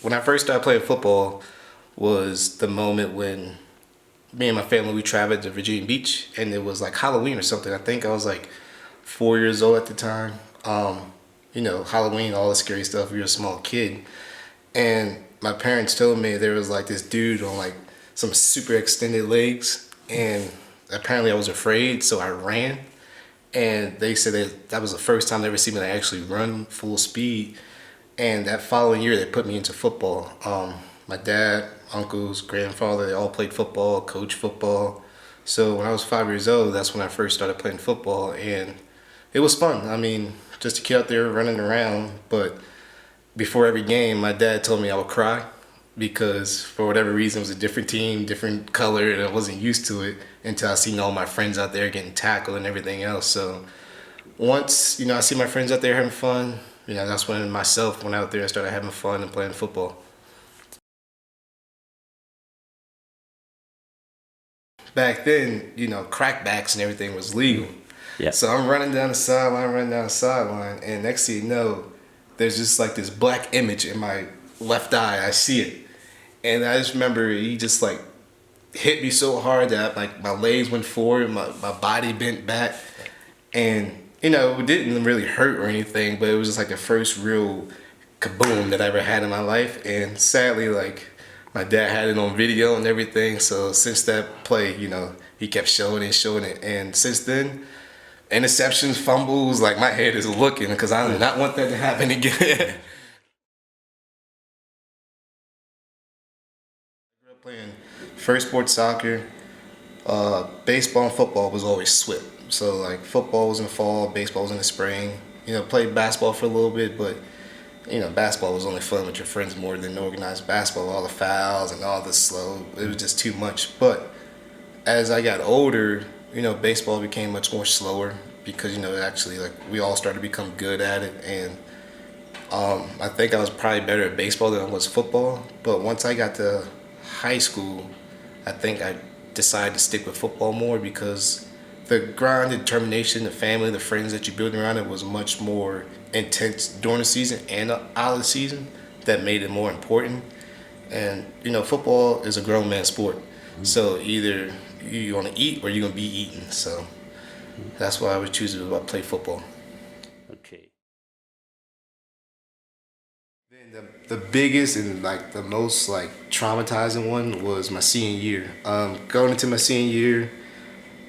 when I first started playing football was the moment when me and my family, we traveled to Virginia Beach, and it was like Halloween or something. I think I was like 4 years old at the time. Halloween, all the scary stuff. We were a small kid, and my parents told me there was like this dude on like some super extended legs, and apparently I was afraid, so I ran. And they said that was the first time they ever seen me like actually run full speed. And that following year, they put me into football. My dad, uncles, grandfather, they all played football, coached football. So when I was 5 years old, that's when I first started playing football, and it was fun. I mean, just a kid out there running around. But before every game, my dad told me I would cry because for whatever reason it was a different team, different color, and I wasn't used to it until I seen all my friends out there getting tackled and everything else. So once I see my friends out there having fun, that's when myself went out there and started having fun and playing football. Back then, crackbacks and everything was legal. Yeah. So I'm running down the sideline, and next thing you know, there's just like this black image in my left eye. I see it, and I just remember he just like hit me so hard that like my legs went forward, my body bent back, and it didn't really hurt or anything, but it was just like the first real kaboom that I ever had in my life. And sadly, like my dad had it on video and everything. So since that play, he kept showing it, and since then, interceptions, fumbles, like my head is looking because I do not want that to happen again. I grew up playing first sport soccer. Baseball and football was always swept. So like football was in the fall, baseball was in the spring. Played basketball for a little bit, but basketball was only fun with your friends more than organized basketball. All the fouls and all the slow, it was just too much. But as I got older, baseball became much more slower because actually like we all started to become good at it, and I think I was probably better at baseball than I was football. But once I got to high school, I think I decided to stick with football more because the grind, the determination, the family, the friends that you build around it was much more intense during the season and out of the season. That made it more important. And football is a grown man sport, so either you're gonna eat or you're gonna be eaten. So that's why I would choose to play football. Okay. Then the biggest and like the most like traumatizing one was my senior year. Going into my senior year,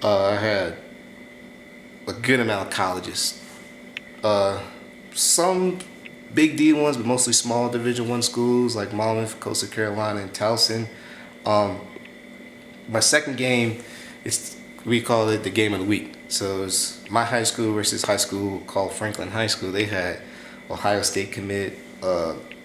I had a good amount of colleges. Some big D ones, but mostly small Division I schools like Monmouth, Coastal Carolina, and Towson. My second game, we call it the game of the week. So it's my high school versus high school called Franklin High School. They had Ohio State commit,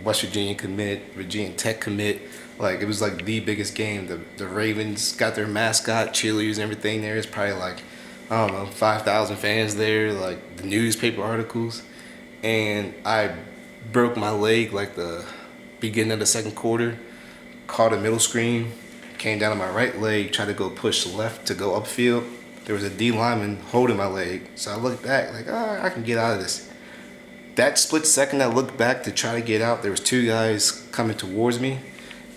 West Virginia commit, Virginia Tech commit. Like it was like the biggest game. The Ravens got their mascot, cheerleaders, and everything there. It's probably like 5,000 fans there. Like the newspaper articles, and I broke my leg like the beginning of the second quarter. Caught a middle screen, came down on my right leg, tried to go push left to go upfield. There was a D lineman holding my leg, so I looked back like, I can get out of this. That split second I looked back to try to get out, there was two guys coming towards me,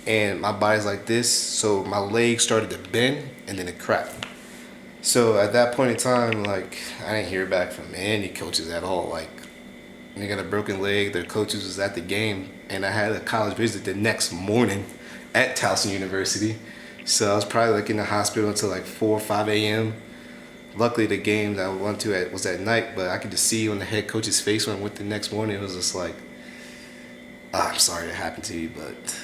and my body's like this, so my leg started to bend and then it cracked. So at that point in time, like I didn't hear back from any coaches at all. Like they got a broken leg, their coaches was at the game, and I had a college visit the next morning at Towson University. So I was probably like in the hospital until like 4 or 5 a.m. Luckily the game that I went to was at night, but I could just see on the head coach's face when I went the next morning, it was just like, I'm sorry that happened to you, but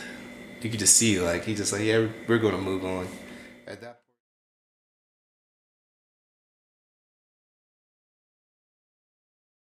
you could just see like, he just like, yeah, we're gonna move on. At that